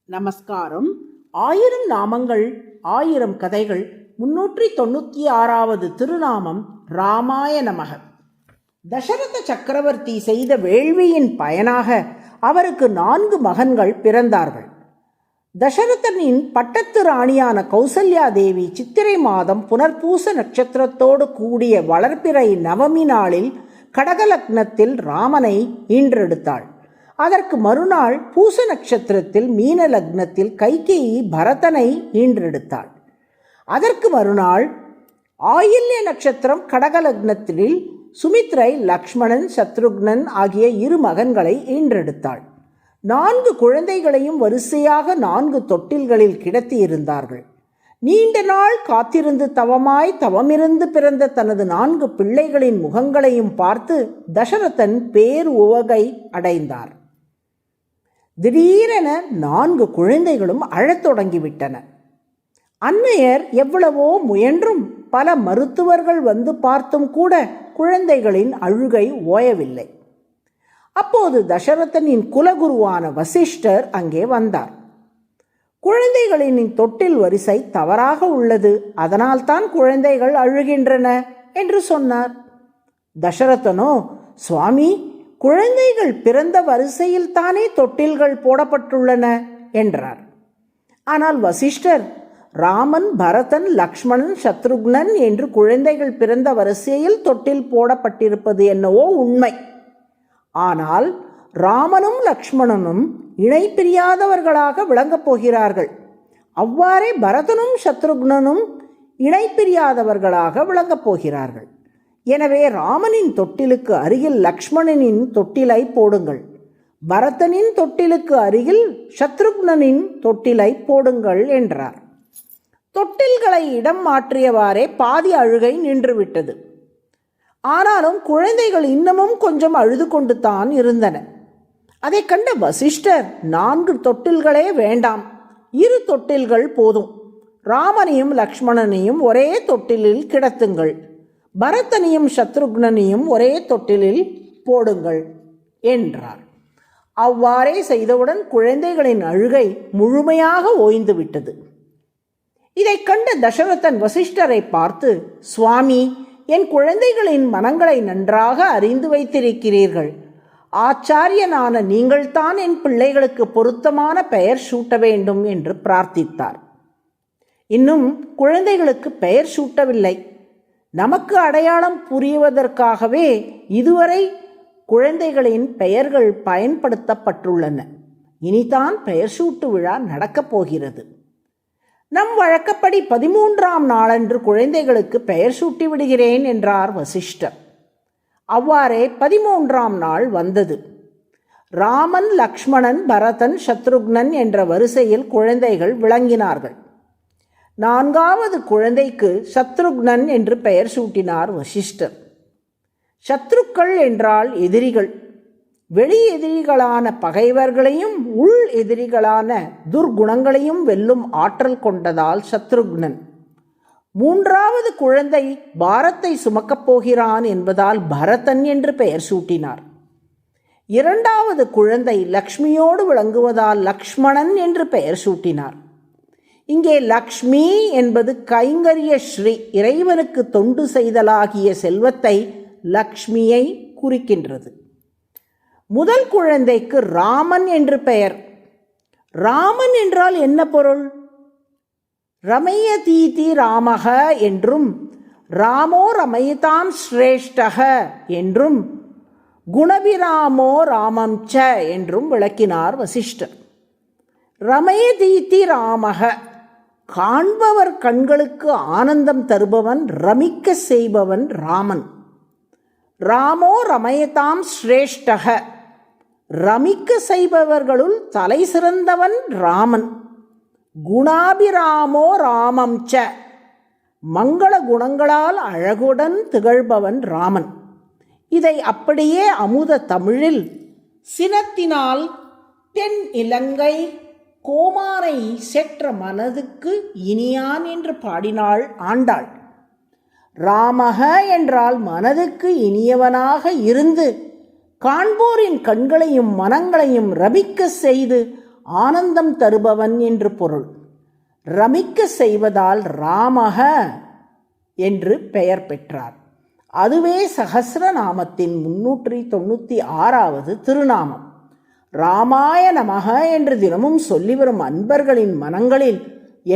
நமஸ்காரம். 1000 நாமங்கள் 1000 கதைகள் 396வது திருநாமம் ராமாய நமக. தசரத சக்கரவர்த்தி செய்த வேள்வியின் பயனாக அவருக்கு 4 மகன்கள் பிறந்தார்கள். தசரதனின் பட்டத்து ராணியான கௌசல்யா தேவி சித்திரை மாதம் புனர்பூச நட்சத்திரத்தோடு கூடிய வளர்ப்பிறை நவமி நாளில் கடகலக்னத்தில் ராமனை ஈன்றெடுத்தாள். அதற்கு மறுநாள் பூச நட்சத்திரத்தில் மீன லக்னத்தில் கைகேயி பரதனை ஈன்றெடுத்தாள். அதற்கு மறுநாள் ஆயில்ய நட்சத்திரம் கடகலக்னத்தில் சுமித்ரை லக்ஷ்மணன் சத்ருக்னன் ஆகிய 2 மகன்களை ஈன்றெடுத்தாள். 4 குழந்தைகளையும் வரிசையாக 4 தொட்டில்களில் கிடத்தியிருந்தார்கள். நீண்ட நாள் காத்திருந்து தவமிருந்து பிறந்த தனது 4 பிள்ளைகளின் முகங்களையும் பார்த்து தசரதன் பேருவகை அடைந்தார். திடீரென 4 குழந்தைகளும் அழத் தொடங்கிவிட்டன. அன்னையர் எவ்வளவோ முயன்றும் பல மருத்துவர்கள் வந்து பார்த்தும் கூட குழந்தைகளின் அழுகை ஓயவில்லை. அப்போது தசரதனின் குலகுருவான வசிஷ்டர் அங்கே வந்தார். குழந்தைகளின் தொட்டில் வரிசை தவறாக உள்ளது, அதனால்தான் குழந்தைகள் அழுகின்றன என்று சொன்னார். தசரதனோ, சுவாமி, குழந்தைகள் பிறந்த வரிசையில் தானே தொட்டில்கள் போடப்பட்டுள்ளன என்றார். ஆனால் வசிஷ்டர், ராமன், பரதன், லக்ஷ்மணன், சத்ருக்னன் என்று குழந்தைகள் பிறந்த வரிசையில் தொட்டில் போடப்பட்டிருப்பது என்னவோ உண்மை. ஆனால் ராமனும் லக்ஷ்மணனும் இணை பிரியாதவர்களாக விளங்கப் போகிறார்கள். அவ்வாறே பரதனும் சத்ருக்னனும் இணை பிரியாதவர்களாக விளங்கப் போகிறார்கள். எனவே ராமனின் தொட்டிலுக்கு அருகில் லக்ஷ்மணனின் தொட்டிலை போடுங்கள், பரதனின் தொட்டிலுக்கு அருகில் சத்ருக்னனின் தொட்டிலை போடுங்கள் என்றார். தொட்டில்களை இடம் மாற்றியவாறே பாதி அழுகை நின்றுவிட்டது. ஆனாலும் குழந்தைகள் இன்னமும் கொஞ்சம் அழுது கொண்டு தான் இருந்தன. அதை கண்ட வசிஷ்டர், 4 தொட்டில்களே வேண்டாம், 2 தொட்டில்கள் போதும். ராமனையும் லக்ஷ்மணனையும் ஒரே தொட்டிலில் கிடத்துங்கள், பரதனையும் சத்ருக்னனையும் ஒரே தொட்டிலில் போடுங்கள் என்றார். அவ்வாறே செய்தவுடன் குழந்தைகளின் அழுகை முழுமையாக ஓய்ந்துவிட்டது. இதை கண்ட தசரதன் வசிஷ்டரை பார்த்து, சுவாமி, என் குழந்தைகளின் மனங்களை நன்றாக அறிந்து வைத்திருக்கிறீர்கள். ஆச்சாரியனான நீங்கள்தான் என் பிள்ளைகளுக்கு பொருத்தமான பெயர் சூட்ட வேண்டும் என்று பிரார்த்தித்தார். இன்னும் குழந்தைகளுக்கு பெயர் சூட்டவில்லை. நமக்கு அடையாளம் புரிவதற்காகவே இதுவரை குழந்தைகளின் பெயர்கள் பயன்படுத்தப்பட்டுள்ளன. இனிதான் பெயர் சூட்டு விழா நடக்கப் போகிறது. நம் வழக்கப்படி 13ஆம் நாளன்று குழந்தைகளுக்கு பெயர் சூட்டி விடுகிறேன் என்றார் வசிஷ்டர். அவ்வாறே 13ஆம் நாள் வந்தது. ராமன், லக்ஷ்மணன், பரதன், சத்ருக்னன் என்ற வரிசையில் குழந்தைகள் விளங்கினார்கள். 4வது குழந்தைக்கு சத்ருக்னன் என்று பெயர் சூட்டினார் வசிஷ்டர். சத்ருக்கள் என்றால் எதிரிகள். வெளி எதிரிகளான பகைவர்களையும் உள் எதிரிகளான துர்குணங்களையும் வெல்லும் ஆற்றல் கொண்டதால் சத்ருக்னன். 3வது குழந்தை பாரத்தை சுமக்கப் போகிறான் என்பதால் பரதன் என்று பெயர் சூட்டினார். 2வது குழந்தை லக்ஷ்மியோடு விளங்குவதால் லக்ஷ்மணன் என்று பெயர் சூட்டினார். இங்கே லக்ஷ்மி என்பது கைங்கரிய ஸ்ரீ, இறைவனுக்கு தொண்டு செய்தலாகிய செல்வத்தை லக்ஷ்மியை குறிக்கின்றது. முதல் குழந்தைக்கு ராமன் என்று பெயர். ராமன் என்றால் என்ன பொருள்? ரமயதீதி ராமக என்றும் ராமோ ரமயதாம் ஸ்ரேஷ்டக என்றும் குணபிராமோ ராமம் ச என்றும் விளக்கினார் வசிஷ்டர். ரமயதீதி ராமக, காண்பவர் கண்களுக்கு ஆனந்தம் தருபவன், ரமிக்க செய்பவன் ராமன். ராமோ ரமயதாம் ஸ்ரேஷ்டக, ரமிக்க செய்பவர்களுள் தலை சிறந்தவன் ராமன். குணாபிராமோ ராமம் ச, மங்கள குணங்களால் அழகுடன் திகழ்பவன் ராமன். இதை அப்படியே அமுத தமிழில் சினத்தினால் தென் இலங்கை கோமாரை செற்ற மனதுக்கு இனியான் என்று பாடினாள் ஆண்டாள். ராமக என்றால் மனதுக்கு இனியவனாக இருந்து காண்போரின் கண்களையும் மனங்களையும் ரமிக்க செய்து ஆனந்தம் தருபவன் என்று பொருள். ரமிக்க செய்வதால் ராமக என்று பெயர் பெற்றார். அதுவே சகஸ்ரநாமத்தின் 396வது திருநாமம். ராமாய நமக என்று தினமும் சொல்லி வரும் அன்பர்களின் மனங்களில்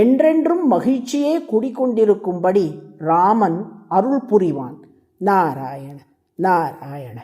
என்றென்றும் மகிழ்ச்சியே குடிக்கொண்டிருக்கும்படி ராமன் அருள் புரிவான். நாராயண நாராயண.